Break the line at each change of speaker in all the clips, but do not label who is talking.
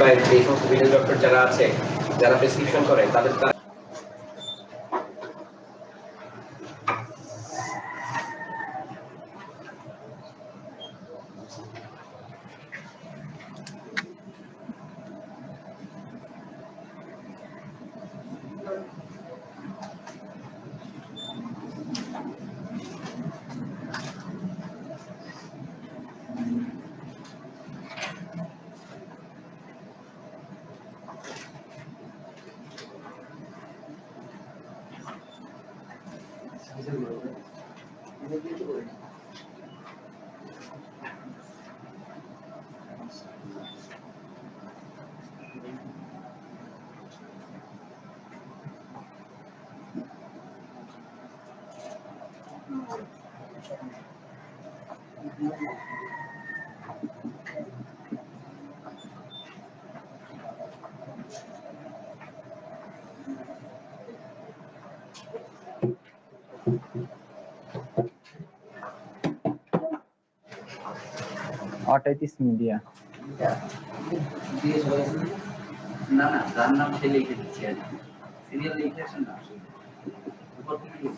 বা এই সমস্ত ভিলেজ ডক্টর যারা আছে, যারা প্রেসক্রিপশন করে তাদের
অটাইটিস মিডিয়া
না না তার নাম সে লিখে দিচ্ছে আর কি সিরিয়াল লিখেছে না উপর থেকে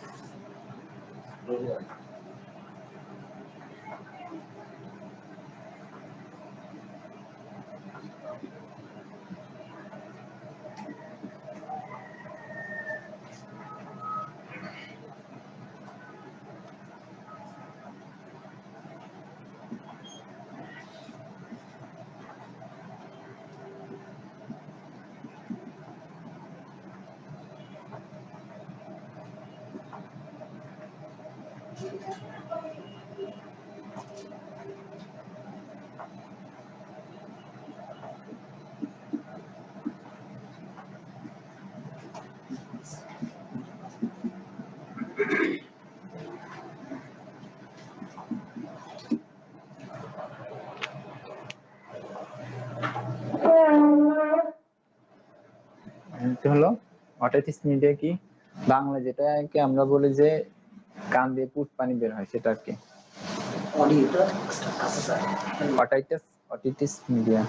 হলো অটাইটিস মিডিয়া কি বাংলা যেটাকে আমরা বলি যে কান দিয়ে পুট পানি বের হয় সেটা কি অটাইটিস মিডিয়া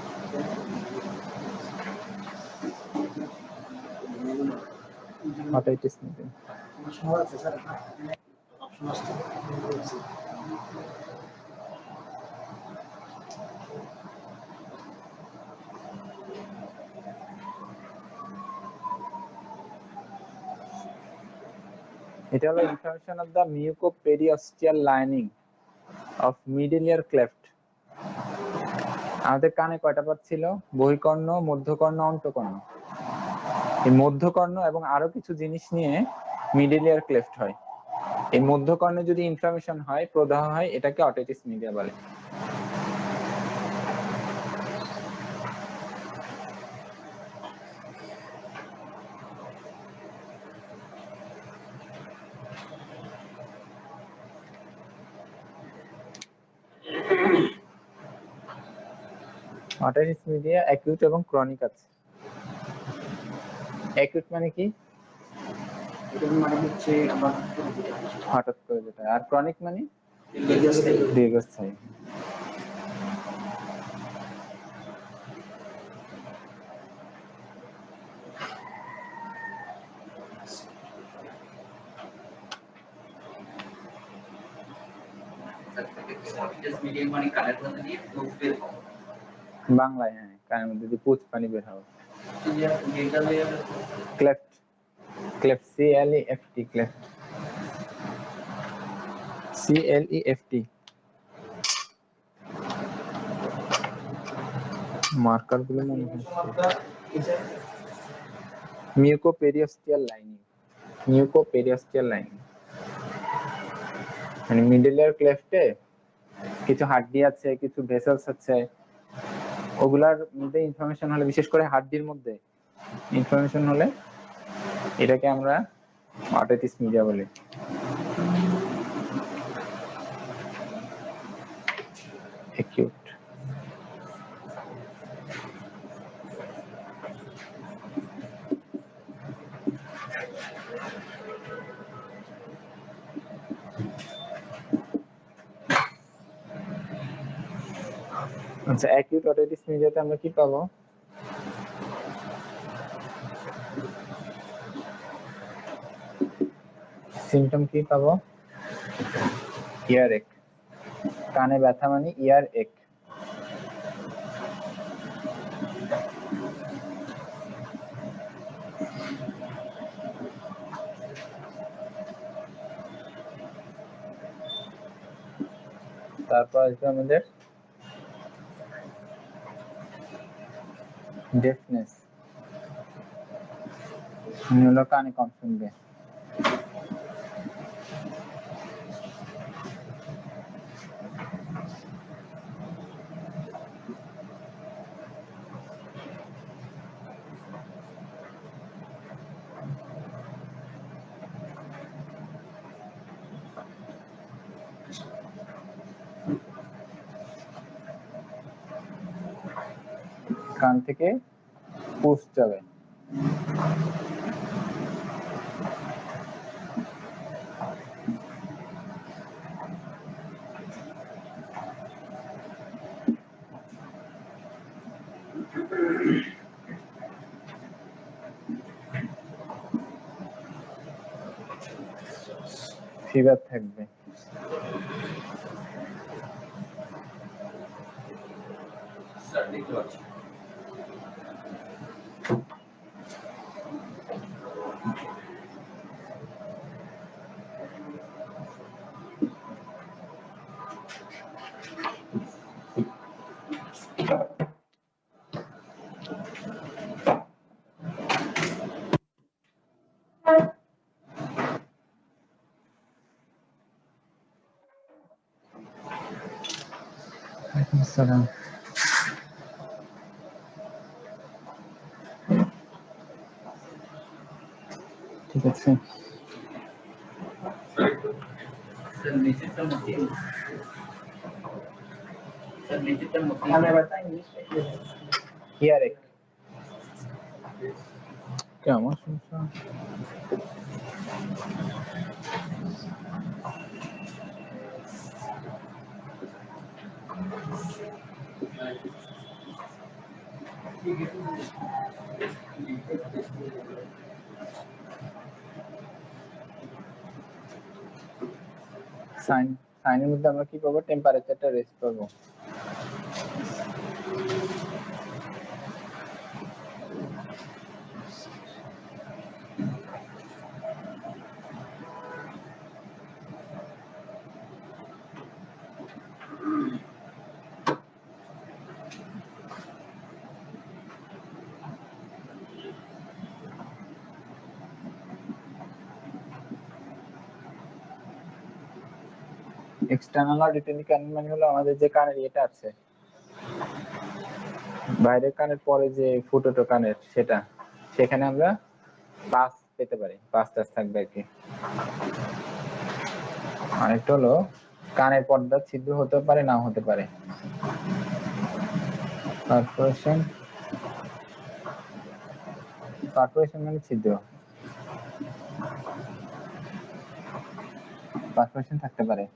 অটাইটিস মিডিয়া এটা হলো information of the mucoperiosteal lining of middle ear cleft. আমাদের কানে কয়টা পার্ট ছিল? বহিকর্ণ, মধ্যকর্ণ, অন্তকর্ণ। এই মধ্যকর্ণ এবং আরো কিছু জিনিস নিয়ে মিডল ইয়ার ক্লেফট হয়। এই মধ্যকর্ণে যদি ইনফ্লামেশন হয়, প্রদাহ হয়, এটাকে অটাইটিস মিডিয়া বলে। অটাইটিস মিডিয়া অ্যাকিউট এবং ক্রনিক আছে। অ্যাকিউট মানে কি? হঠাৎ করে যেটা। আর ক্রনিক মানে দীর্ঘস্থায়ী। বাংলায় হ্যাঁ, কানের মধ্যে দিয়ে পুঁজ পানি বের হবে। Cleft, cleft, CLEFT, cleft, CLEFT। Marker গুলো মনে হচ্ছে মিউকোপেরিওস্টিয়াল লাইনিং, মিউকোপেরিওস্টিয়াল লাইনিং মানে মিডল ইয়ার ক্লেফটে কিছু হাড্ডি আছে, কিছু ভেসেলস আছে, ওগুলার মধ্যে ইনফরমেশন হলে, বিশেষ করে হাড্ডির মধ্যে ইনফরমেশন হলে এটাকে আমরা অটাইটিস মিডিয়া বলি। অ্যাকিউট। আচ্ছা, অ্যাকিউট অটাইটিস মিডিয়াতে আমরা কি পাবো? সিমটম কি পাবো? ইয়ার এক, কানে ব্যথা মানে ইয়ার এক। তারপর আসবে আমাদের ডেফনেস, হলো কানে কম শুনবে। কান থেকে পুষ যাবে। ফিভার থাকবে।
স্যার দেখতে পাচ্ছি।
আসসালাম। ঠিক আছে,
স্যার নিচেরটা মতিন, স্যার নিচেরটা মতিন।
ইয়ার এক কেমন সমস্যা? সাইনের মধ্যে আমরা কি পাবো? টেম্পারেচারটা রেস্ট পাবো। এক্সটার্নাল অডিটরি ক্যানেল মানে হলো আমাদের যে কানের এটা আছে, বাইরের কানের পরে যে ফুটোটো কানের সেটা, সেখানে আমরা পাস পেতে পারি, পাস টাস থাকবে আর কি। আরেকটা হলো কানের পর্দা ছিদ্র হতে পারে, নাও হতে পারে। পারফোরেশন, পারফোরেশন মানে ছিদ্র, পারফোরেশন থাকতে পারে।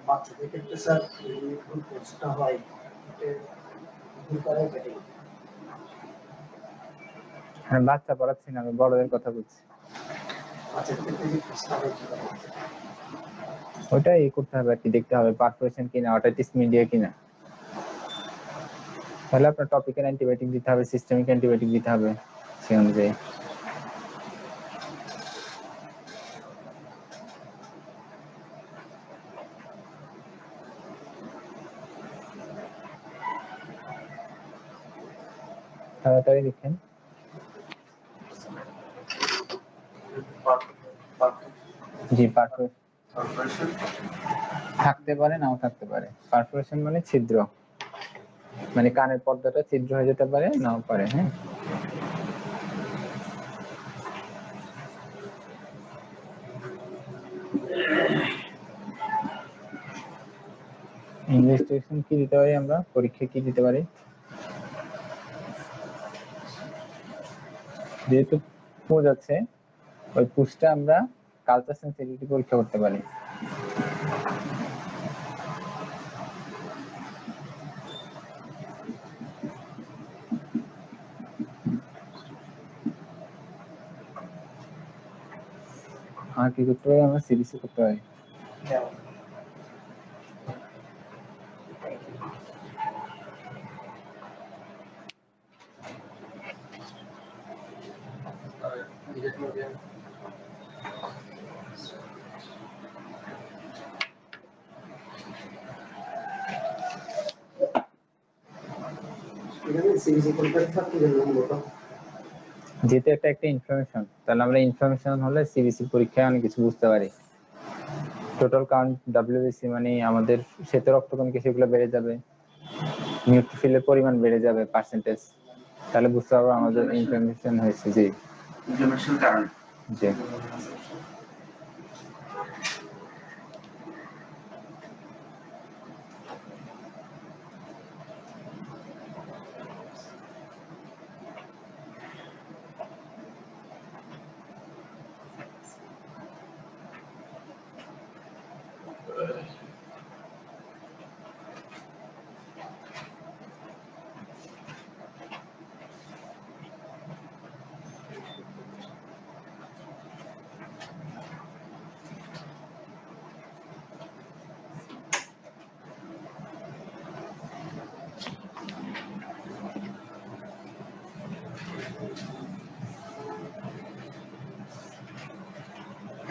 বাচ্চাদের ক্ষেত্রে স্যার ভুল কোর্সটা হয়, ভুল করাই বেটে।
হ্যাঁ, বাচ্চা পড়াচ্ছি না, আমি বড়দের কথা বলছি।
বাচ্চাদের ক্ষেত্রে যে কোর্সটা হয় কি করে?
ওইটাই করতে হবে আর কি, দেখতে হবে পারফোরেশন কিনা, অটাইটিস মিডিয়া কিনা। তাহলে আপনার টপিক্যাল অ্যান্টিবায়োটিক দিতে হবে, সিস্টেমিক অ্যান্টিবায়োটিক দিতে হবে সেই অনুযায়ী। তাড়াতাড়ি লিখেন। জি, পারফোরেশন থাকতে পারে, নাও থাকতে পারে। পারফোরেশন মানে ছিদ্র। মানে কানের পর্দাটা ছিদ্র হয়ে যেতে পারে, নাও পারে। হ্যাঁ, ইনভেস্টিগেশন কি দিতে পারি আমরা, পরীক্ষা কি দিতে পারি? যেহেতু পুজ আছে, ওই পুজটা আমরা কালচার সেন্সিটিভিটি পরীক্ষা করতে পারি। আর কি করতে পারি আমরা, সিরিজে করতে পারি।
এখানে সিরিজ পরীক্ষা থাকতে গেলে মূলত
যেহেতু একটা ইনফরমেশন, তাহলে আমরা ইনফরমেশন হলে সিবিসি পরীক্ষায় অনেক কিছু বুঝতে পারি। টোটাল কাউন্ট ডব্লিউবিসি মানে আমাদের শ্বেত রক্তকণিকা সেগুলো বেড়ে যাবে, নিউট্রোফিলের পরিমাণ বেড়ে যাবে পার্সেন্টেজ, তাহলে বুঝতে পারবো আমাদের ইনফরমেশন হয়েছে। জি
ইনফরমেশন কারণ
জি।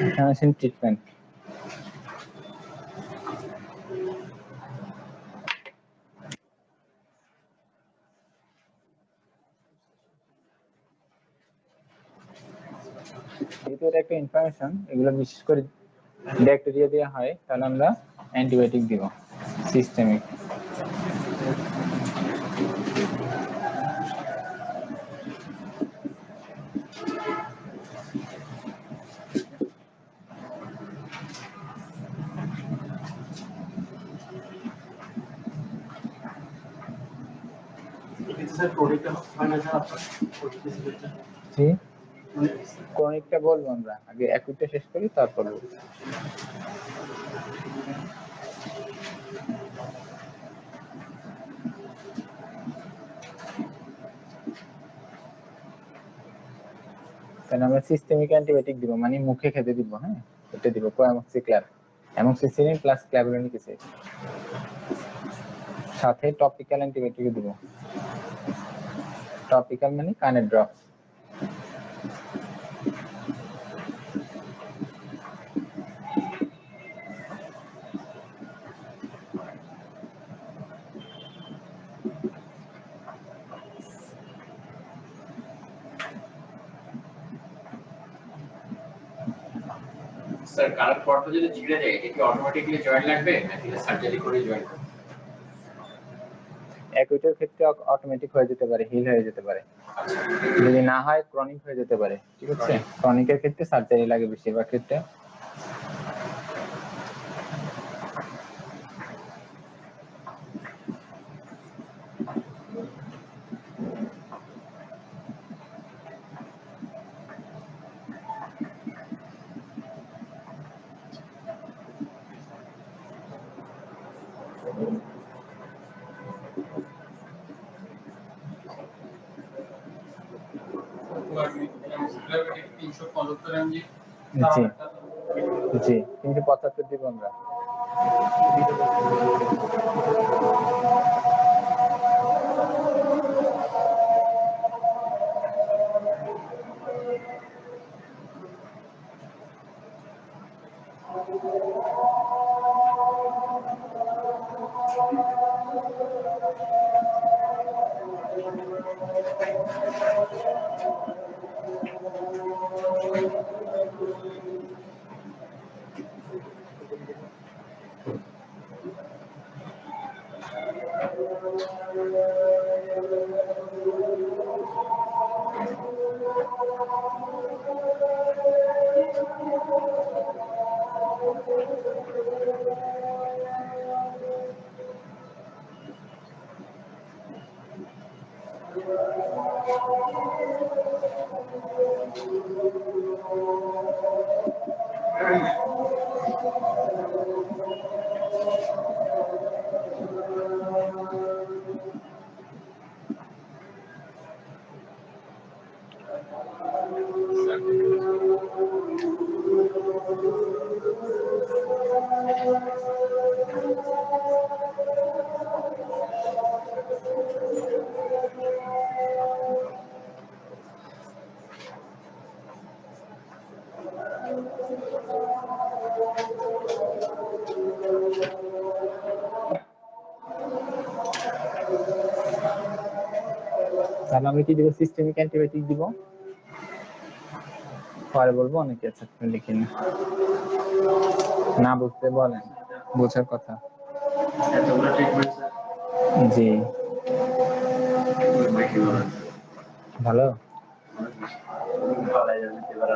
ইনফরমেশন ট্রিটমেন্ট, যেহেতু এটা একটা ইনফরমেশন, এগুলো বিশেষ করে ব্যাকটেরিয়া দিয়ে হয়, তাহলে আমরা অ্যান্টিবায়োটিক দিব সিস্টেমিক।
স্যার প্রোডাক্টটা হয় না স্যার
জি, ক্রনিকটা বলবো আমরা, আগে অ্যাকুটটা শেষ করি তারপর বলবো। তাহলে আমরা সিস্টেমিক অ্যান্টিবায়োটিক দিব, মানে মুখে খেতে দিব। হ্যাঁ, এটা দিব কোয়ামক্সিক্ল্যার, অ্যামোক্সিসিলিন প্লাস ক্ল্যাভুলিনিক অ্যাসিড, সাথে টপিক্যাল অ্যান্টিবায়োটিক দিব। টপিক্যাল মানে কানের ড্রপস।
স্যার কানের পর্দা যদি ছিঁড়ে যায়, এটা কি অটোমেটিক্যালি জয়েন্ট লাগবে নাকি সার্জারি করে জয়েন্ট করবে?
অ্যাকুটের ক্ষেত্রে অটোমেটিক হয়ে যেতে পারে, হিল হয়ে যেতে পারে। যদি না হয় ক্রনিক হয়ে যেতে পারে। ঠিক আছে, ক্রনিকের ক্ষেত্রে সার্জারি লাগে বেশিরভাগ ক্ষেত্রে। জি জি, 375 দিব আমরা। তাহলে আমি কি দিব, সিস্টেমিক অ্যান্টিবায়োটিক দিব, পরে বলবো অনেকে আছে লিখে না বুঝতে বলেন, বোঝার কথা।
এতগুলো ট্রিটমেন্ট
জি
বেশি বলেন
ভালো।
ভালো যাবে এবার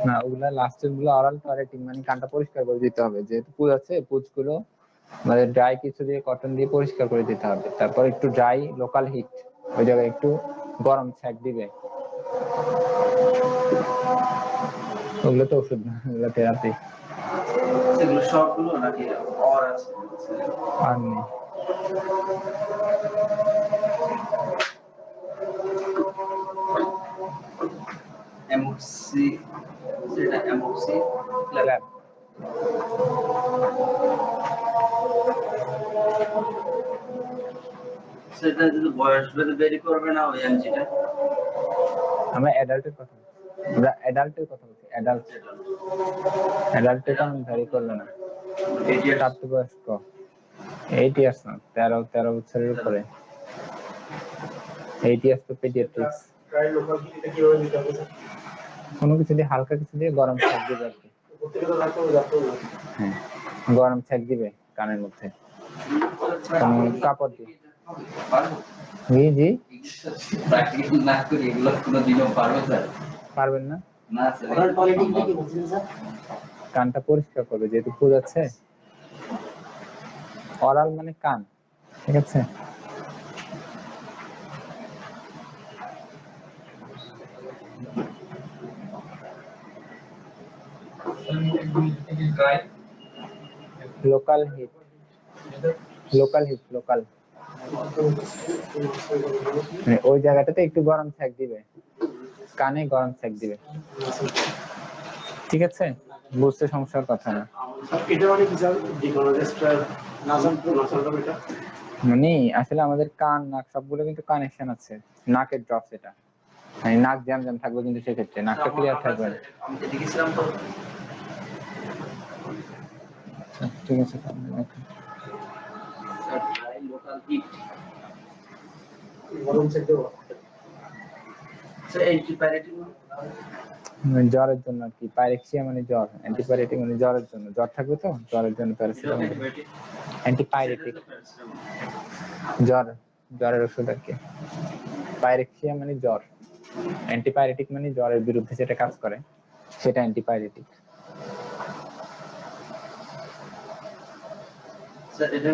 না ওগুলা লাস্টের গুলো অরাল টয়লেটিং, মানে কানটা পরিষ্কার করে দিতে হবে, যেহেতু পুজ আছে পুজগুলো মানে ড্রাই কিছু দিয়ে কটন দিয়ে পরিষ্কার করে দিতে হবে। তারপর একটু ড্রাই লোকাল হিট, ওই জায়গায় একটু গরম ছ্যাঁক দিবে। ওগুলো তো ওষুধ না, ওগুলো থেরাপি।
সেগুলো সবগুলো নাকি আর আছে?
আর নেই।
এমওসি, সেটা এমওসি
ল্যাব
সেটা যদি বয়স ভেদে দেরি করবে না ওই এমজিটা।
আমরা অ্যাডাল্টের কথা বলছি, আমরা অ্যাডাল্টের কথা বলছি। অ্যাডাল্টে তেমন ভ্যারি করবে না। প্রাপ্তবয়স্ক 8 ইয়ার্স না, 13 বছরের উপরে। 8 ইয়ার্স তো পেডিয়াট্রিক্স।
ট্রাই লোকাল এটা কিভাবে দিতে হবে?
কোনো কিছু দিয়ে হালকা কিছু দিয়ে গরম ছ্যাঁক দিবে আর কি।
প্রত্যেকটা রাখতে হবে।
হ্যাঁ গরম ছ্যাঁক দিবে কানের মধ্যে কাপড় দিয়ে। জি জি
প্র্যাকটিক্যাল না করে এগুলো কোনোদিনও পারবে স্যার?
পারবেন না।
না স্যার।
ওরাল টয়লেটিং কি বলছেন স্যার?
কানটা পরিষ্কার করবে, যেহেতু পুজ আছে। অরাল মানে কান, ঠিক আছে। লোকাল হিট, লোকাল মানে ওই জায়গাটাতে একটু গরম ছ্যাঁক দিবে, কানে গরম ছ্যাঁক দিবে, ঠিক আছে। বুঝতে সমস্যার কথা না।
এটা মানে কি স্যার? ডিকোনোজেস্টার নাসাল এটা
মানে আসলে আমাদের কান নাক সবগুলো কিন্তু কানেকশন আছে। নাকের ড্রপস এটা, মানে নাক জ্যাম জ্যাম থাকবে, কিন্তু সেক্ষেত্রে নাকটা ক্লিয়ার থাকবে না।
আমি তো দেখেছিলাম তো
ঠিক আছে
স্যার ড্রাই লোকাল হিট।
গরম চেক দেবো।
স্যার অ্যান্টিপাইরেটিক
জ্বরের জন্য আর কি। পাইরেক্সিয়া মানে জ্বর, অ্যান্টিপাইরেটিক মানে জ্বরের জন্য, জ্বর থাকবে তো জ্বরের জন্য প্যারাসিটামল। অ্যান্টিপাইরেটিক জ্বরের ওষুধ আর কি। পাইরেক্সিয়া মানে জ্বর, অ্যান্টিপাইরেটিক মানে জ্বরের বিরুদ্ধে যেটা কাজ করে সেটা অ্যান্টিপাইরেটিক।
স্যার এটা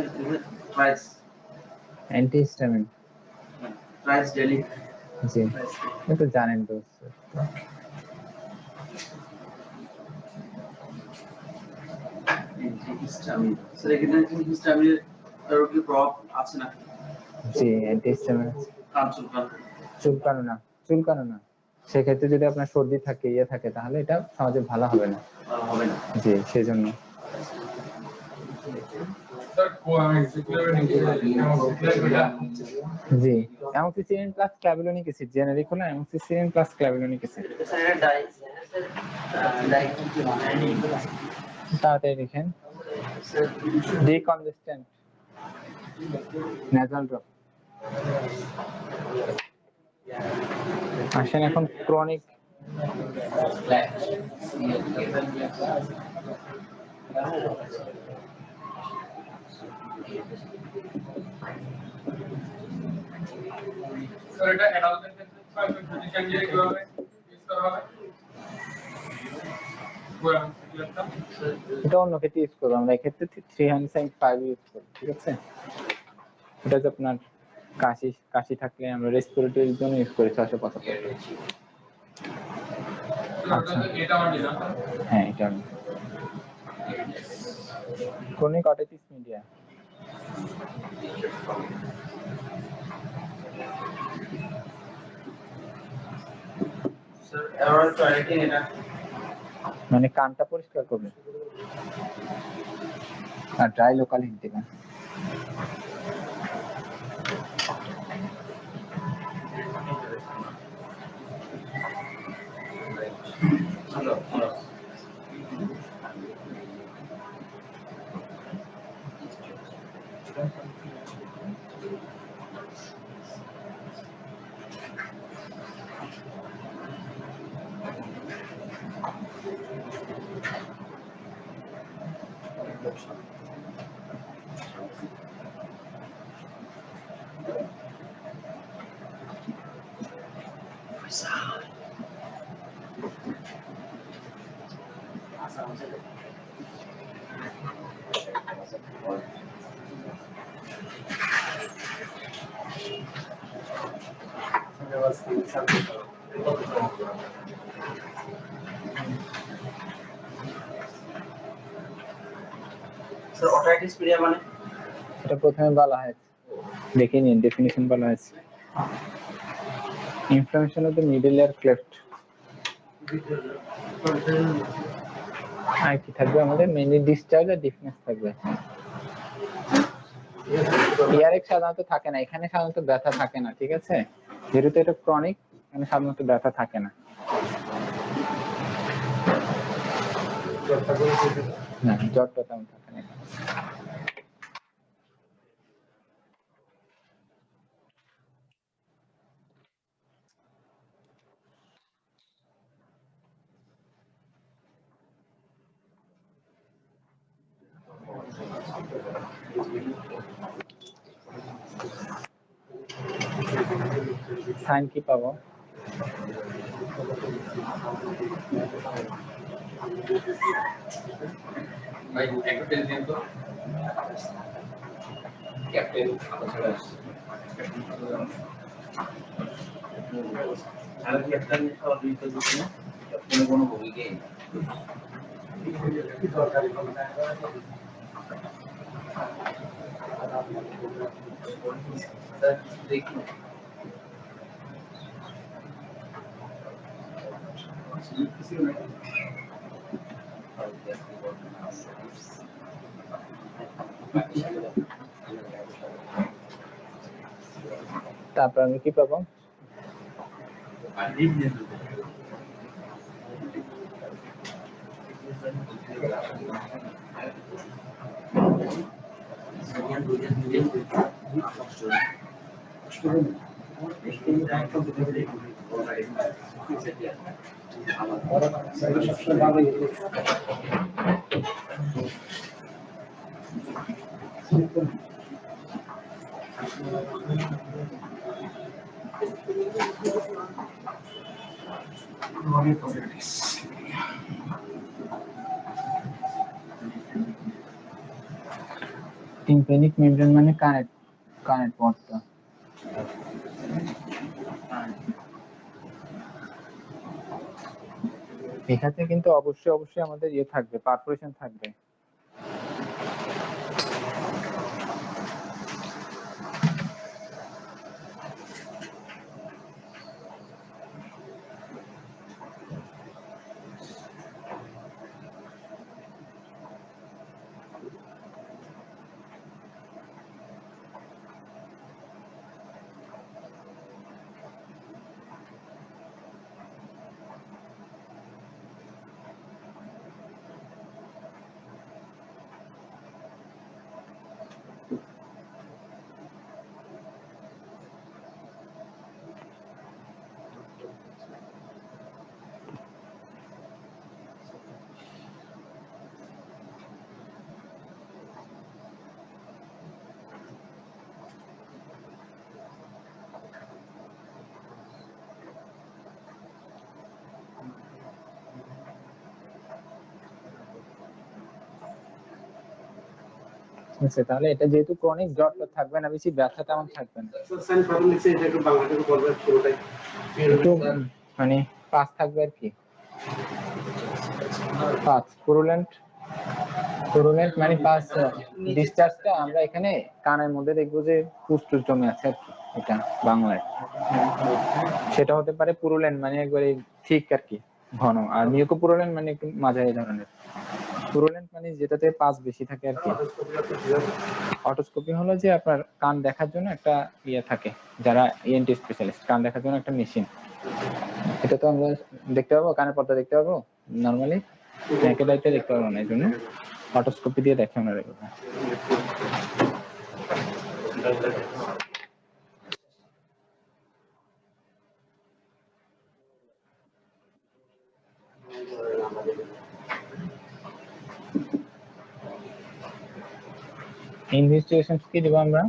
প্রাইস
অ্যান্টিহিস্টামিন।
প্রাইস ডেলি
জি এটা তো জানেন তো।
হিস্টামিন। স্যার এখানে হিস্টামিনের কি প্রভাব আছে না?
জি অ্যান্টিহিস্টামিন। চুলকানো না, সেক্ষেত্রে যদি আপনার সর্দি থাকে ইয়ে থাকে তাহলে এটা সহজে ভালো হবে না। জি সেজন্য। জি অ্যামোক্সিসিলিন প্লাস ক্ল্যাভিলোনিক অ্যাসিড, জেনেরিক হলো অ্যামোক্সিসিলিন প্লাস ক্ল্যাভিলোনিক অ্যাসিড। তাড়াতাড়ি লিখেন। Decongestant, nasal drop. আসেন এখন ক্রনিক।
স্যার এটা অ্যাডাল্টদের ক্ষেত্রে 5 ফিজিক্যাল দিয়ে কিভাবে ইউজ করা হবে
এটা অন্য ক্ষেত্রে ইউজ করবো আমরা, এক্ষেত্রে 375 ইউজ করি, ঠিক আছে। এটা যে আপনার কাশি কাশি থাকলে আমরা রেসপিরেটরির জন্য ইউজ করি 675। আচ্ছা
এটা আমার দিলাম
হ্যাঁ, এটা ক্রনিক অটিটিস মিডিয়া।
স্যার এবার টয়লেটিং এটা
মানে কানটা পরিষ্কার করবে আর ড্রাই লোকাল হিট দেবেন।
Hello hello sir otitis media মানে
এটা প্রথমে বলা হয়েছে, দেখে নিন ডেফিনিশন বলা হয়েছে, inflammation of the middle ear cleft. আর কি থাকবে আমাদের, মেইনলি ডিসচার্জ আর ডিফনেস থাকবে। ইয়ারেক সাধারণত থাকে না, এখানে সাধারণত ব্যথা থাকে না, ঠিক আছে, যেহেতু এটা ক্রনিক, এখানে সাধারণত ব্যথা থাকে না। না, জ্বরটা তেমন থাকে না। সাইন কি পাবো?
ভাই একটা পেজ দিন তো, ক্যাপ্টেন খাতা ছাড়া আসছে।
আর ক্যাপ্টেন সব দিতে দিতে না ক্যাপ্টেন কোনো ভূমিকাই নেই স্যার দেখি
তারপর আমি কি পাবো? টিম্প্যানিক মেমব্রেন মানে কানেক্ট পথটা। এখানে কিন্তু অবশ্যই আমাদের ইয়ে থাকবে, পারফোরেশন থাকবে। বুঝছে? তাহলে এটা যেহেতু ক্রনিক, জ্বর তো থাকবে না বেশি, ব্যথা তেমন থাকবে না,
সাইন প্রবলেম লিখছে, এটা একটু বাংলাতে বলবেন পুরোটাই।
একটু মানে পাস থাকবে আর কি। পাস পুরুলেন্ট, পুরুলেন্ট মানে পাস ডিসচার্জটা আমরা এখানে কানের মধ্যে দেখবো যে পুস্টুস জমে আছে আর কি, এটা বাংলায়। সেটা হতে পারে পুরুলেন্ট মানে একবারে ঠিক আর কি, ঘন। আর মিউকো পুরুলেন্ট মানে একটু মাঝারি ধরনের। পুরুলেন্ট মানে যেটাতে পাস বেশি থাকে আর কি। অটোস্কোপি হলো যে আপনার কান দেখার জন্য একটা ইয়ে থাকে, যারা ইএনটি স্পেশালিস্ট, কান দেখার জন্য একটা মেশিন। এটা তো আমরা দেখতে পাবো, কানের পর্দা দেখতে পাবো নর্মালি, একেবারে দেখতে পাবো না, এই জন্য অটোস্কোপি দিয়ে দেখে ওনারা এগুলো। ইনভেস্টিগেশন কি দেবো আমরা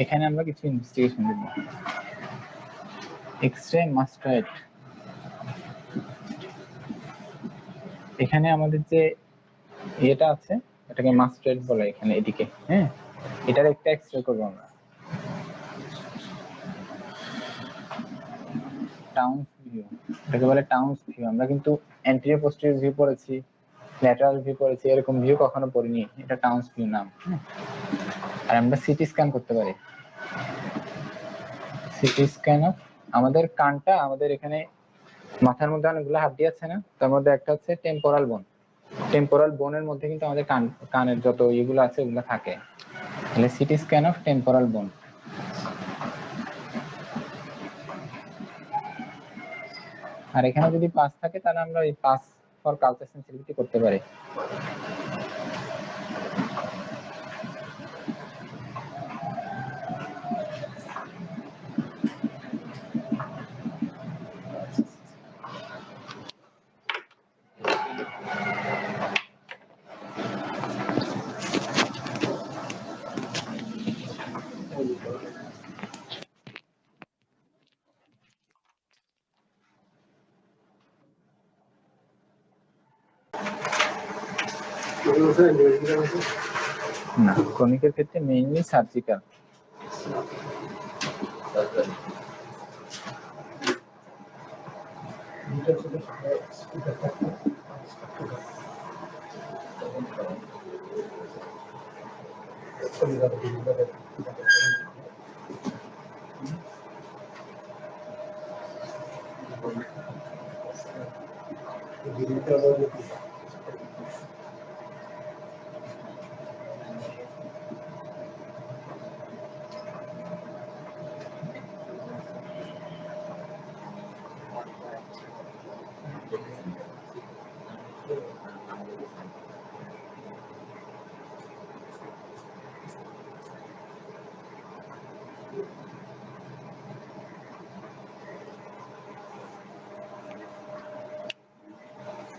এখানে? আমরা কিছু ইনভেস্টিগেশন দেব। এক্সরে মাস্টার্ড, এখানে আমাদের যে এটা আছে এটাকে মাস্টার্ড বলে এখানে, এদিকে। হ্যাঁ, এটার একটা এক্সরে করবো আমরা। টাউন্স ভিউ, এটাকে বলে টাউন্স ভিউ। আমরা কিন্তু অ্যান্টেরিয়র পোস্টেরিয়র ভিউ পড়েছি, ল্যাটারাল ভিউ পড়েছি, এরকম ভিউ কখনো পড়িনি। এটা টাউন্স ভিউ নাম। আর আমরা সিটি স্ক্যান করতে পারি। সিটি স্ক্যান অফ আমাদের কানটা, আমাদের এখানে মাথার মধ্যে অনেকগুলো হাড্ডি আছে না, তার মধ্যে একটা হচ্ছে টেম্পোরাল বোন। টেম্পোরাল বোনের মধ্যে কিন্তু আমাদের কানের যত ইগুলো আছে ওগুলো থাকে। তাহলে সিটি স্ক্যান অফ টেম্পোরাল বোন। আর এখানে যদি পাস থাকে তাহলে আমরা এই পাস ফর কালচার সেন্সিটিভিটি করতে পারি। না, ক্রনিকের ক্ষেত্রে মেইনলি সার্জিক্যাল।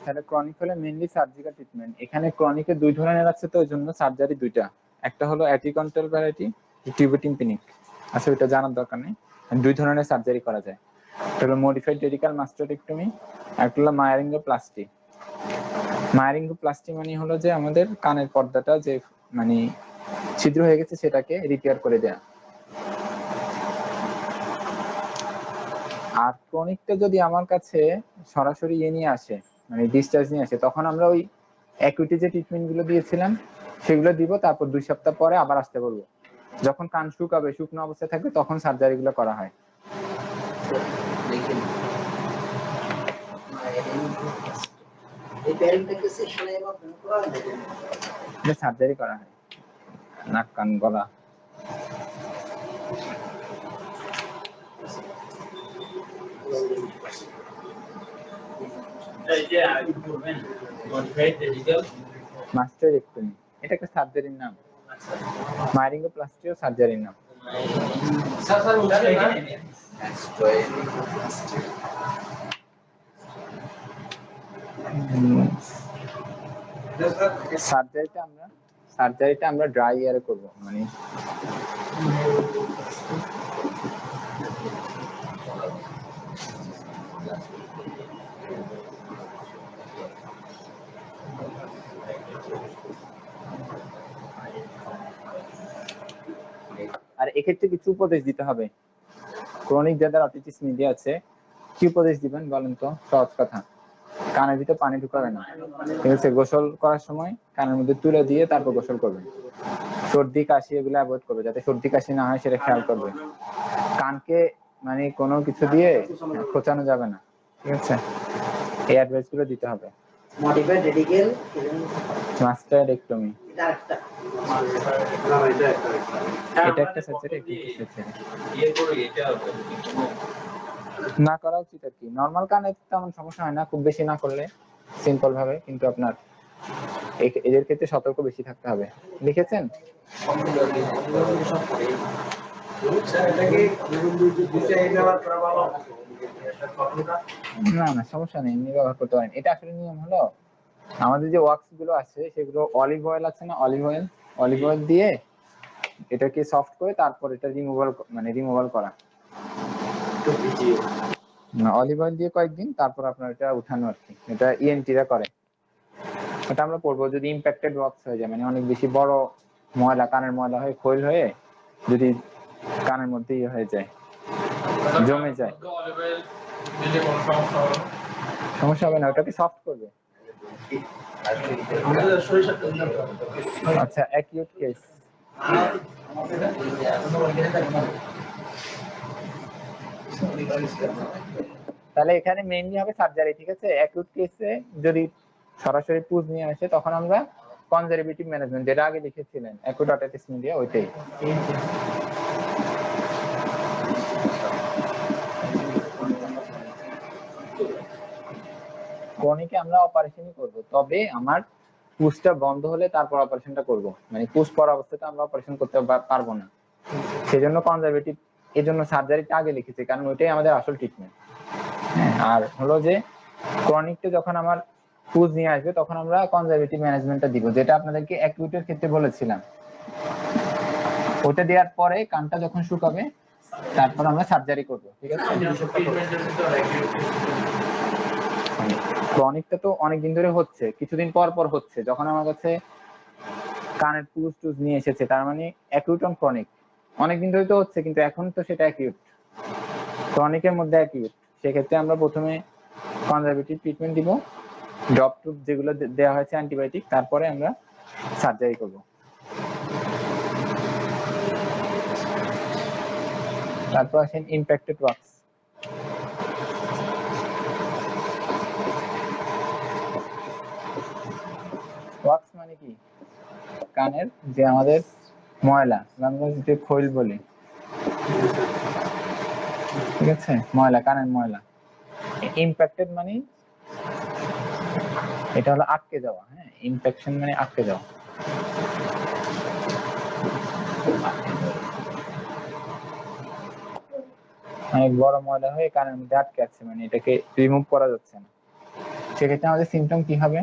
তাহলে ক্রনিক হলে মেইনলি সার্জিক্যাল ট্রিটমেন্ট। এখানে ক্রনিকে দুই ধরনের আছে, তো ওই জন্য সার্জারি দুইটা। একটা হলো অ্যাটিকন্টাল ভ্যারাইটি, টিউবোটিম্পানিক আচ্ছা, ওইটা জানার দরকার নেই। দুই ধরনের সার্জারি করা যায়, একটা হলো মডিফাইড রেডিকাল মাস্টারেক্টমি, একটা হলো মায়ারিঙ্গোপ্লাস্টি। মায়ারিঙ্গোপ্লাস্টি মানে হলো যে আমাদের কানের পর্দাটা যে মানে ছিদ্র হয়ে গেছে সেটাকে রিপেয়ার করে দেয়া। আর ক্রনিকটা যদি আমার কাছে সরাসরি ইয়ে নিয়ে আসে, মানে ডিসচার্জ নিয়ে আসে, তখন আমরা ওই অ্যাকুইটি যে ট্রিটমেন্ট গুলো দিয়েছিলাম সেগুলো দিব, তারপর 2 সপ্তাহ পরে আবার আসতে বলবো। যখন কান শুকাবে, শুকনো অবস্থায় থাকবে, তখন সার্জারি গুলো করা হয়। সার্জারি করা হয়, নাক কান গলা। মাস্টারেক্টমি এটা একটা সার্জারির নাম, মায়ারিঙ্গোপ্লাস্টিও সার্জারির নাম। সার্জারিটা আমরা ড্রাই এয়ারে করব, মানে এক্ষেত্রে কিছু উপদেশ দিতে হবে। ক্রনিক যাদের অটিটিস মিডিয়া আছে কি উপদেশ দিবেন বলেন তো? সহজ কথা, কানের ভিতরে পানি ঢুকাবে না, ঠিক আছে? গোসল করার সময় কানের মধ্যে তুলে দিয়ে তারপর গোসল করবেন। সর্দি কাশি এগুলো অ্যাভয়েড করবে, যাতে সর্দি কাশি না হয় সেটা খেয়াল করবে। কানকে মানে কোনো কিছু দিয়ে খোঁচানো যাবে না, ঠিক আছে? এই অ্যাডভাইস গুলো দিতে হবে।
মডিফাইড রেডিকেল
মাস্টারেক্টমি
এটা
এটা একটা সার্জারি, না করা উচিত আর কি। নরমাল কানে তেমন সমস্যা হয় না, খুব বেশি না করলে সিম্পল ভাবে, কিন্তু আপনার এদের ক্ষেত্রে সতর্ক বেশি থাকতে হবে। লিখেছেন? না না সমস্যা নেই, এমনি ব্যবহার করতে পারেন। এটা আসলে নিয়ম হলো আমাদের যে ওয়াক্স গুলো আছে সেগুলো অলিভ অয়েল আছে না, অলিভ অয়েল দিয়ে এটাকে সফট করে তারপর এটা রিমুভাল করা। অলিভ অয়েল দিয়ে কয়েকদিন তারপর আপনার এটা উঠানো আর কি। এটা ইএনটিরা করে, এটা আমরা করবো যদি ইম্প্যাক্টেড ওয়াক্স হয়ে যায়, মানে অনেক বেশি বড় ময়লা, কানের ময়লা হয়ে খৈল হয়ে যদি কানের মধ্যে ইয়ে হয়ে যায়, জমে যায়, সমস্যা হবে না, ওটাকে সফট করবে। আচ্ছা, অ্যাকিউট কেস তাহলে এখানে মেইনলি হবে সার্জারি, ঠিক আছে? অ্যাকিউট কেসে যদি সরাসরি পুজ নিয়ে আসে তখন আমরা কনজারভেটিভ ম্যানেজমেন্ট, যেটা আগে লিখেছিলেন অ্যাকিউট অটিটিস মিডিয়া, ওইটাই। ক্রনিকে আমরা অপারেশনই করব, তবে আমার পুজটা বন্ধ হলে তারপর অপারেশনটা করব, মানে পুজ পড়া অবস্থাতে আমরা অপারেশন করতে পারবো না, সেজন্য কনজারভেটিভ, এজন্য সার্জারিটা আগে লিখেছি, কারণ ওইটাই আমাদের আসল ট্রিটমেন্ট। হ্যাঁ, আর হলো যে ক্রনিকটা যখন আমার পুজ নিয়ে আসবে তখন আমরা কনজারভেটিভ ম্যানেজমেন্টটা দিব, যেটা আপনাদেরকে অ্যাকিউটের ক্ষেত্রে বলেছিলাম। ওটা দেওয়ার পরে কানটা যখন শুকাবে তারপর আমরা সার্জারি করব, ঠিক আছে? ক্রনিকটা তো অনেকদিন ধরে হচ্ছে, কিছুদিন পর পর হচ্ছে, যখন আমার কাছে কানের পুজ টুজ নিয়ে এসেছে তার মানে অ্যাকিউট অন ক্রনিক, অনেকদিন ধরে তো হচ্ছে, কিন্তু এখন তো সেটা অ্যাকিউট, ক্রনিকের মধ্যে অ্যাকিউট। সেক্ষেত্রে আমরা প্রথমে কনজারভেটিভ ট্রিটমেন্ট দিব, ড্রপ টুপ যেগুলো দেওয়া হয়েছে অ্যান্টিবায়োটিক, তারপরে আমরা সার্জারি করব। তারপর আসেন ইম্প্যাক্টেড ওয়াক্স। ওয়াক্স মানে কি? কানের যে আমাদের ময়লা, আমরা যে খৈল বলি, ঠিক আছে? ময়লা, কানের ময়লা। ইম্প্যাক্টেড মানে এটা হলো আটকে যাওয়া, হ্যাঁ, ইনফেকশন মানে আটকে যাওয়া। অনেক বড় ময়লা হয়ে কানের মধ্যে আটকে আছে, মানে এটাকে রিমুভ করা যাচ্ছে না, সেক্ষেত্রে আমাদের সিমটম কি হবে?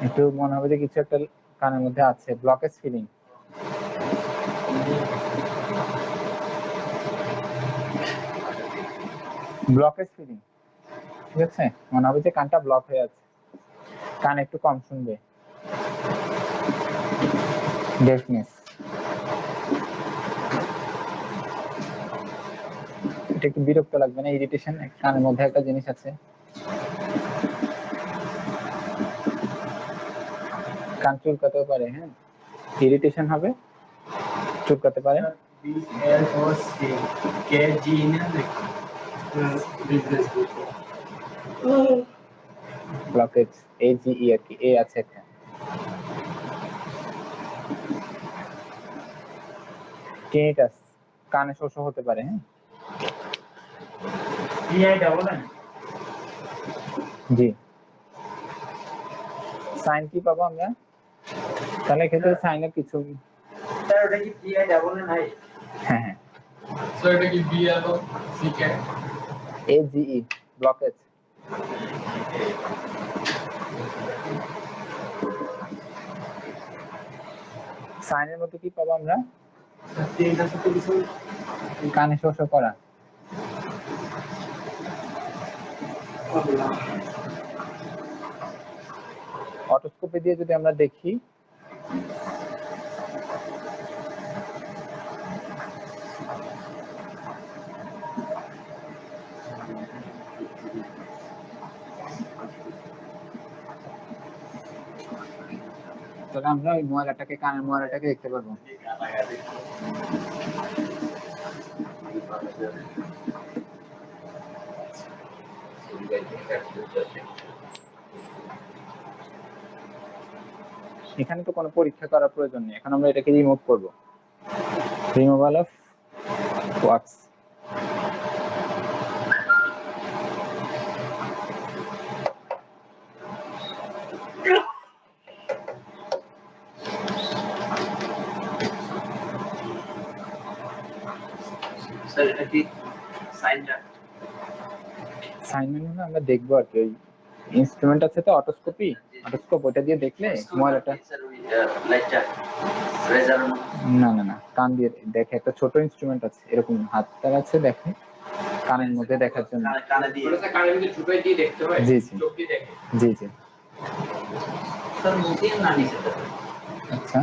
একটু মনে হবে যে কিছু একটা কানের মধ্যে আছে, ব্লকেজ ফিলিং, ঠিক আছে? মনে হবে যে কানটা ব্লক হয়ে আছে, কান একটু কম শুনবে, ডেফনেস। এটা একটু বিরক্ত লাগবে না? ইরিটেশন, কানের মধ্যে একটা জিনিস আছে, কান চুলকাতেও পারে, হ্যাঁ, ইরিটেশন হবে, চুলকাতে পারে। ব্লকেজ AGE আর কি, এ আছে একটা। টিনিটাস, কানে শোষ হতে পারে, হ্যাঁ, জি। সাইন কি পাবো আমরা তাহলে? ক্ষেত্রে সাইনের কিছু,
ওটা কি PI ডাবল নাই?
হ্যাঁ হ্যাঁ,
সো এটা কি বি এবং সি কে
AGE ব্লকেজ। সাইনের মধ্যে কি পাবো আমরা? কানে শোষ করা, অটোস্কোপি দিয়ে যদি আমরা দেখি, তাহলে আমরা ওই ময়লাটাকে, কানের ময়লাটাকে দেখতে পারবো। এখানে তো কোনো পরীক্ষা করার প্রয়োজন নেই, এখন আমরা এটাকে রিমুভ করব। Removal of wax.
স্যার এটা কি সাইনটা?
সাইন মানে আমরা দেখবো আর কি, ওই ইনস্ট্রুমেন্ট আছে তো অটোস্কোপি, অটোস্কোপ, ওটা দিয়ে দেখলে ময়লাটা।
স্যার ওই লাইটটা রেজার
না না না, কান দিয়ে দেখে, একটা ছোট ইনস্ট্রুমেন্ট আছে এরকম, হাতটার আছে, দেখে কানের মধ্যে দেখার জন্য।
কানে দিয়ে
ওটা কানের ভিতরে ঢুকাই দিয়ে দেখতে হয়,
জি জি
চোখ দিয়ে দেখে।
জি জি।
স্যার মুখে না নিচে
আচ্ছা,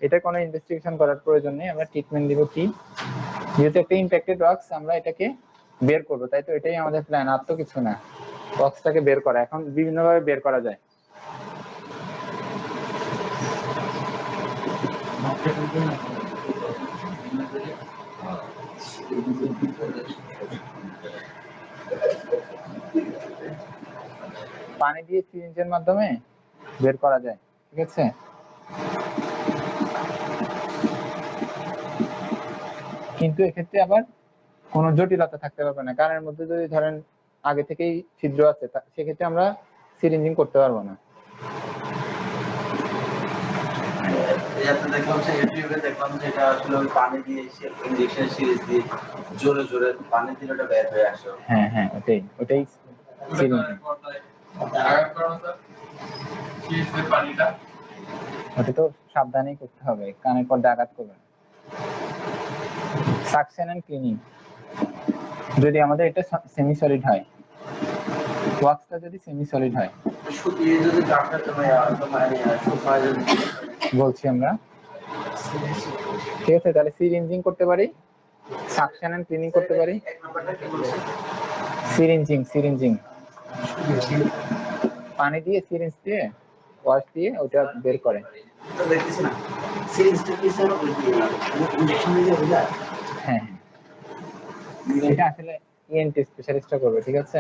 এটা কোনো ইনভেস্টিগেশন করার প্রয়োজন নেই, আমরা ট্রিটমেন্ট দিব কি, যেহেতু একটা ইমপ্যাক্টেড ওয়াক্স, আমরা এটাকে বের করব, তাই তো এটাই আমাদের প্ল্যান, আর তো কিছু না। ওয়াক্সটাকে বের করা, এখন বিভিন্ন ভাবে বের করা যায়। পানি দিয়ে সিরিঞ্জের মাধ্যমে বের করা যায়, ঠিক আছে। কিন্তু এক্ষেত্রে আবার কোনো জটিলতা থাকতে পারবে না, কারণের মধ্যে যদি ধরেন আগে থেকেই ছিদ্র আছে, সেক্ষেত্রে আমরা সিরিঞ্জিং করতে পারবো না।
দেখলাম যে ইউটিউবে দেখলাম যে এটা আসলে ওই পানি দিয়ে ইনজেকশন সিরিজ দিয়ে জোরে জোরে পানি দিলে ওটা বের হয়ে আসে।
হ্যাঁ হ্যাঁ, ওটাই ওটাই সিরিঞ্জিং। ওটা তো সাবধানেই করতে হবে, কানের পর্দা আঘাত করবে না। সাকশন এন্ড ক্লিনিং, যদি আমাদের এটা সেমি সলিড হয়, ওয়াক্সটা যদি সেমি সলিড হয়,
শুকিয়ে যদি ডাক্তার
বলছি আমরা, ঠিক আছে, তাহলে সিরিঞ্জিং করতে পারি, সাকশন এন্ড ক্লিনিং করতে পারি। সিরিঞ্জিং, সিরিঞ্জিং পানি দিয়ে সিরিঞ্জ দিয়ে ওয়াশ দিয়ে ওটা বের করে।
দেখতেছি না সিরিজটা কি স্যার ইনজেকশন দিয়ে হবে?
হ্যাঁ হ্যাঁ, এটা আসলে ইএনটি স্পেশালিস্টরা করবে, ঠিক আছে।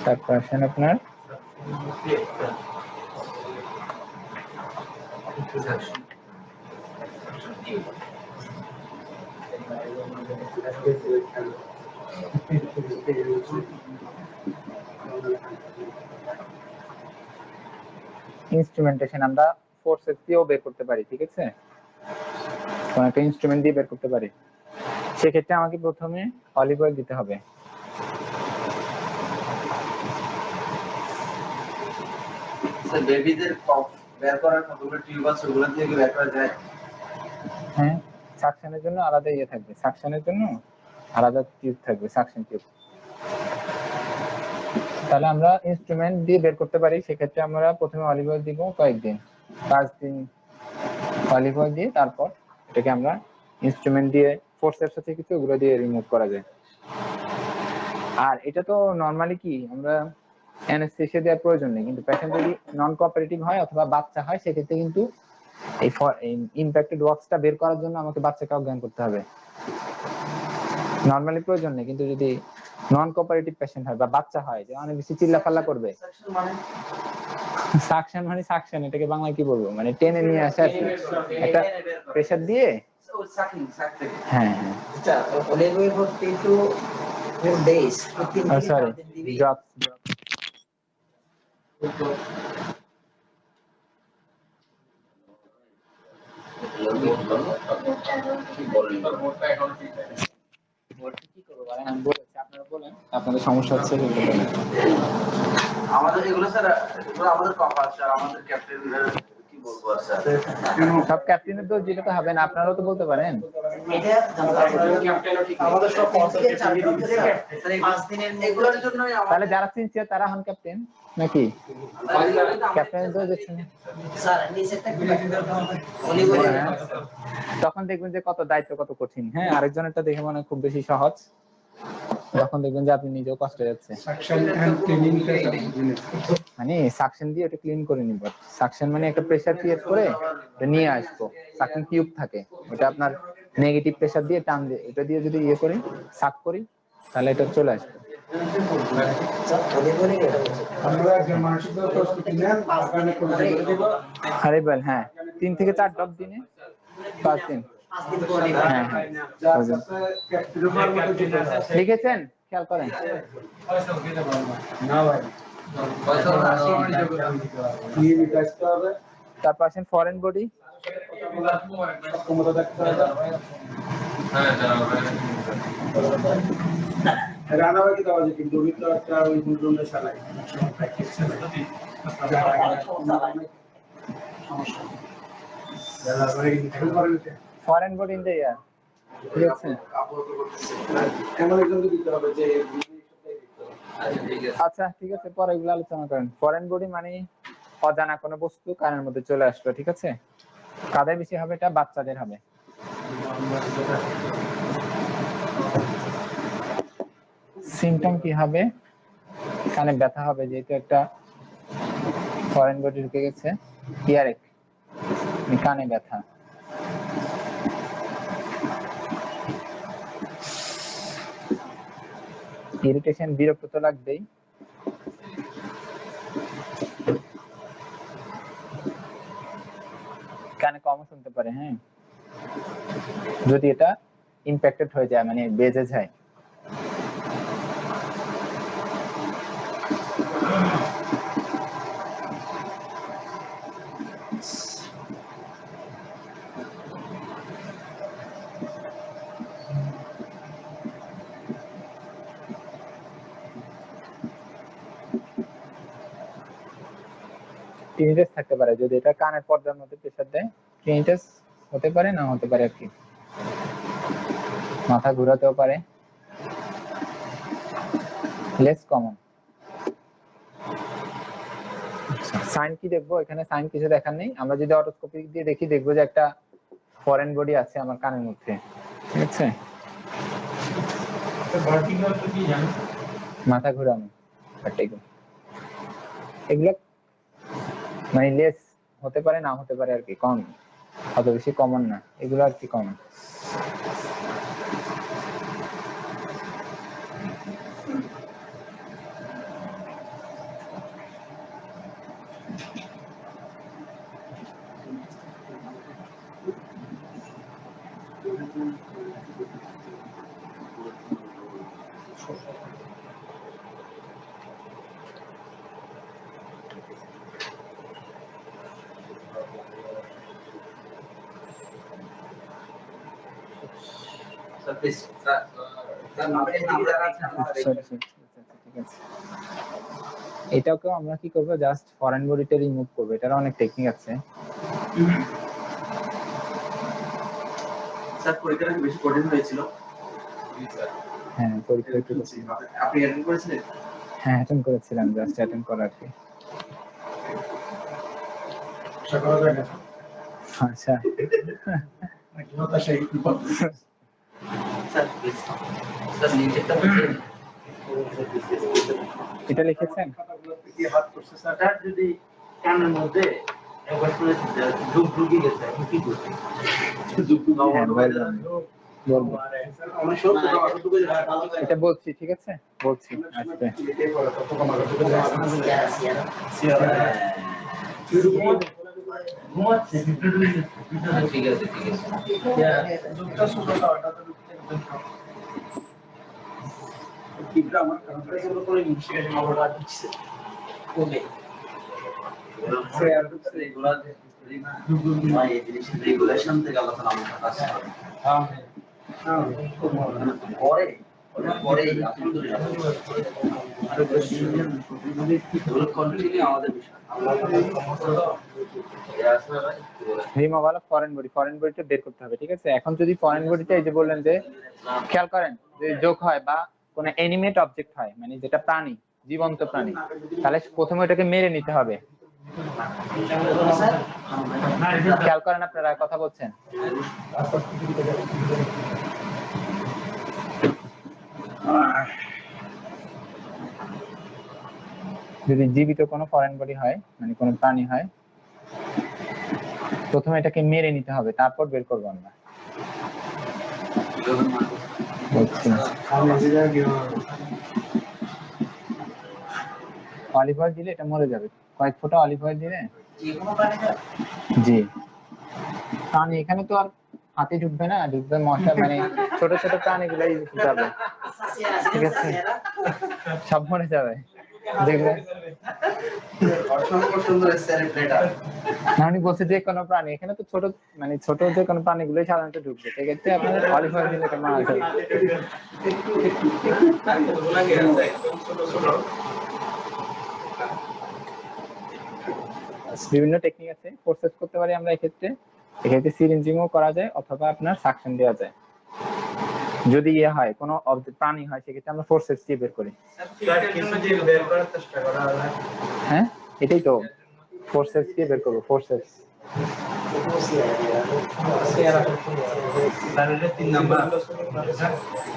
তারপর আসেন আপনার ইনস্ট্রুমেন্টেশন, আমরা ফোর্সেস দিয়েও বের করতে পারি, ঠিক আছে, কোন একটা ইনস্ট্রুমেন্ট দিয়ে বের করতে পারি। সেক্ষেত্রে আমাকে প্রথমে অলিভ অয়েল দিতে হবে।
স্যার বেবিদের কফ বের করার কতগুলো টিউব আছে, ওগুলো দিয়ে কি বের করা যায়?
হ্যাঁ, সাকশনের জন্য আলাদা ইয়ে থাকবে, সাকশনের জন্য আলাদা টিউব থাকবে, সাকশন টিউব। তাহলে আমরা ইনস্ট্রুমেন্ট দিয়ে বের করতে পারি, সেক্ষেত্রে আমরা প্রথমে অলিভ অয়েল দিব কয়েকদিন, 5 দিন অলিভ অয়েল দিয়ে, তারপর এটাকে আমরা ইনস্ট্রুমেন্ট দিয়ে ফোর্সেপস আছে কিছু, ওগুলো দিয়ে রিমুভ করা যায়। আর এটা তো নরমালি কি, আমরা অ্যানেস্থেসিয়া দেওয়ার প্রয়োজন নেই, কিন্তু পেশেন্ট যদি নন কোঅপারেটিভ হয় অথবা বাচ্চা হয়, সেক্ষেত্রে কিন্তু এই ইমপ্যাক্টেড ওয়াক্সটা বের করার জন্য আমাকে বাচ্চাকে অজ্ঞান করতে হবে। নরমালি প্রয়োজন নেই, কিন্তু যদি নন কোঅপারেটিভ পেশেন্ট হয় বা বাচ্চা হয়, যে অনেক বেশি চিল্লাপাল্লা করবে, সাকশন মানে সাকশন, এটাকে বাংলায় কি বলবো, মানে টেনে নিয়ে আসা আর কি, একটা প্রেসার দিয়ে। হ্যাঁ হ্যাঁ,
আচ্ছা, অলিভ অয়েল হচ্ছে একটু 4 days, 15 দিন
সরি, ড্রপস। কি করবো বলেন, আমি বলেছি, আপনারা বলেন আপনাদের সমস্যা হচ্ছে কি বলেন।
আমাদের এগুলো স্যার, এগুলো আমাদের কফ আছে, আমাদের ক্যাপ্টেন কি বলবো স্যার
সব ক্যাপ্টেনের দোষ দিলে তো হবে না, আপনারাও তো বলতে পারেন।
এটা আমাদের সব পঞ্চায়েত চারজন থেকে 5 দিনের এগুলোর জন্যই
তাহলে যারা সিনসিয়ার তারা হন ক্যাপ্টেন নাকি? ক্যাপ্টেনের দোষ দিচ্ছেন
স্যার নিচেরটা কি
তখন দেখবেন যে কত দায়িত্ব, কত কঠিন। হ্যাঁ, আরেকজনেরটা দেখে মনে হয় খুব বেশি সহজ, তখন দেখবেন যে আপনি নিজেও কষ্ট যাচ্ছে। মানে সাকশন দিয়ে ওটা ক্লিন করে নিব। সাকশন মানে একটা প্রেসার ক্রিয়েট করে এটা নিয়ে আসবো। সাকশন টিউব থাকে, ওটা আপনার নেগেটিভ প্রেসার দিয়ে টান দিয়ে, এটা দিয়ে যদি ইয়ে করি, সাক করি, তাহলে এটা চলে আসবে। আরে বল, হ্যাঁ 3 থেকে 4 ড্রপ দিনে 5 দিন। হ্যাঁ হ্যাঁ লিখেছেন, খেয়াল করেন। তারপর আসেন ফরেন বডি।
রানাবাকি দেওয়া যায় কিন্তু উনি তো একটা ওই মুদ্রণে চালাই
foreign body in the year, ঠিক আছে।
এমন একজনকে দিতে হবে যে
আচ্ছা ঠিক আছে, পরে এগুলো আলোচনা করেন। ফরেন বডি মানে অজানা কোনো বস্তু কানের মধ্যে চলে আসলো, ঠিক আছে। কাদের বেশি হবে? এটা বাচ্চাদের হবে। সিমটম কি হবে? কানে ব্যথা হবে, যেহেতু একটা ফরেন বডি ঢুকে গেছে। ইয়ারেক, কানে ব্যথা। ইরিটেশন, বিরক্ত তো লাগবেই। কানে কম শুনতে পারে, হ্যাঁ, যদি এটা ইম্প্যাক্টেড হয়ে যায়, মানে বেজে যায়। টিনিটাস থাকতে পারে, যদি এটা কানের পর্দার মধ্যে প্রেসার দেয়, টিনিটাস হতে পারে, না হতে পারে আর কি। মাথা ঘোরাতেও পারে, লেস কমন। সাইন কি দেখবো? এখানে সাইন কিছু দেখার নেই। আমরা যদি অটোস্কোপি দিয়ে দেখি, দেখবো যে একটা ফরেন বডি আছে আমার কানের মধ্যে, ঠিক আছে। মাথা ঘোরানো, এগুলো মানে লেস হতে পারে, না হতে পারে আর কি, কম, অত বেশি কমন না এগুলো আর কি, কমন। এটাকেও আমরা কি করবো, জাস্ট ফরেন বডিটা রিমুভ করবো। এটার অনেক টেকনিক আছে।
স্যার পরীক্ষাটা বেশি কঠিন হয়েছিল।
হ্যাঁ পরীক্ষা একটু,
আপনি অ্যাটেন্ড করেছিলেন?
হ্যাঁ অ্যাটেন্ড করেছিলাম, জাস্ট অ্যাটেন্ড করা আর কি। আচ্ছা এটা লিখেছেন?
যদি কানের মধ্যে একবার শুনেছি ঢুক ঢুকি গেছে, কি করছে?
এটা বলছি, ঠিক আছে, বলছি আজকে।
ঘুমাচ্ছে, ঠিক আছে ঠিক আছে। রেগুলেশন থেকে আলোচনা করে ওটার পরেই আলহামদুলিল্লাহ আরো বেশি কন্টিনিউ আমাদের বিষয়
রিমুভাল অফ ফরেন বডিটা বের করতে হবে, ঠিক আছে? এখন যদি ফরেন বডিটা এই যে বললেন যে খেয়াল করেন যে যোগ হয় বা কোনো অ্যানিমেট অবজেক্ট হয়, মানে যেটা প্রাণী, জীবন্ত প্রাণী, তাহলে প্রথমে ওটাকে মেরে নিতে হবে। খেয়াল করেন আপনারা কথা বলছেন। যদি জীবিত কোনো ফরেন বডি হয়, মানে কোনো প্রাণী হয়, প্রথমে এটাকে মেরে নিতে হবে, তারপর বের করবো আমরা। অলিভ অয়েল দিলে এটা মরে যাবে, কয়েক ফোঁটা অলিভ অয়েল দিলে। জি, প্রাণী এখানে তো আর হাতে ঢুকবে না, ঢুকবে মশা, মানে ছোট ছোট প্রাণীগুলাই যাবে, ঠিক আছে? সব মরে যাবে, দেখবে আমি বলছি যে কোনো প্রাণী, এখানে তো ছোট, মানে ছোট যে কোনো প্রাণীগুলোই সাধারণত ঢুকবে, সেক্ষেত্রে আপনার অলিভ অয়েল দিলে এটা মারা যাবে। বিভিন্ন টেকনিক আছে, প্রসেস করতে পারি আমরা এক্ষেত্রে সিরিঞ্জিংও করা যায় অথবা আপনার সাকশন দেওয়া যায়। যদি ইয়ে হয় কোনো প্রাণী হয়, সেক্ষেত্রে আমরা ফোর্সেপস দিয়ে বের করি। হ্যাঁ, এটাই তো ফোর্সেপস দিয়ে বের করবো, ফোর্সেপস।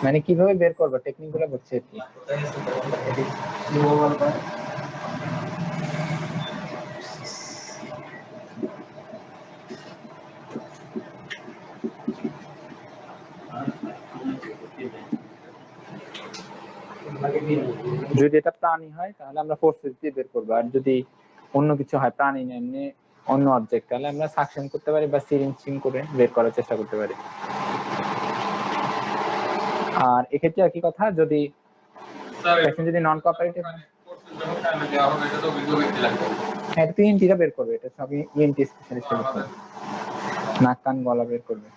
মানে কিভাবে বের করবো টেকনিক গুলো বলছে আর কি। যদি এটা প্রাণী হয় তাহলে আমরা ফোর্সেস দিয়ে বের করবো, আর যদি অন্য কিছু হয়, প্রাণী না এমনি অন্য অবজেক্ট, তাহলে আমরা সাকশন করতে পারি বা সিরিঞ্জিং করে বের করার চেষ্টা করতে পারি। আর এক্ষেত্রে একই কথা, যদি পেশেন্ট যদি নন কোঅপারেটিভ হয়, এটা তো ইএনটিরা বের করবে, এটা সবই ইএনটি স্পেশালিস্ট বের করবে, নাক কান গলা বের করবে।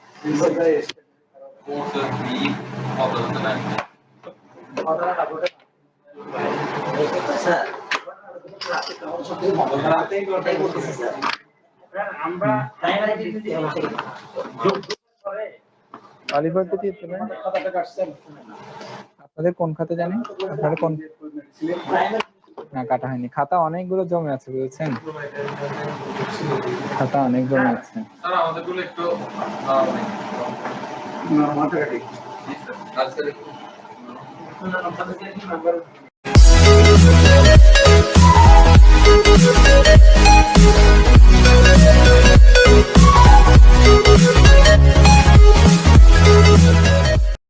আপনাদের কোন খাতে জানেন? আপনাদের কোন? না, কাটা হয়নি, খাতা অনেকগুলো জমে আছে, বুঝছেন? খাতা অনেক জমে আছে। আমাদের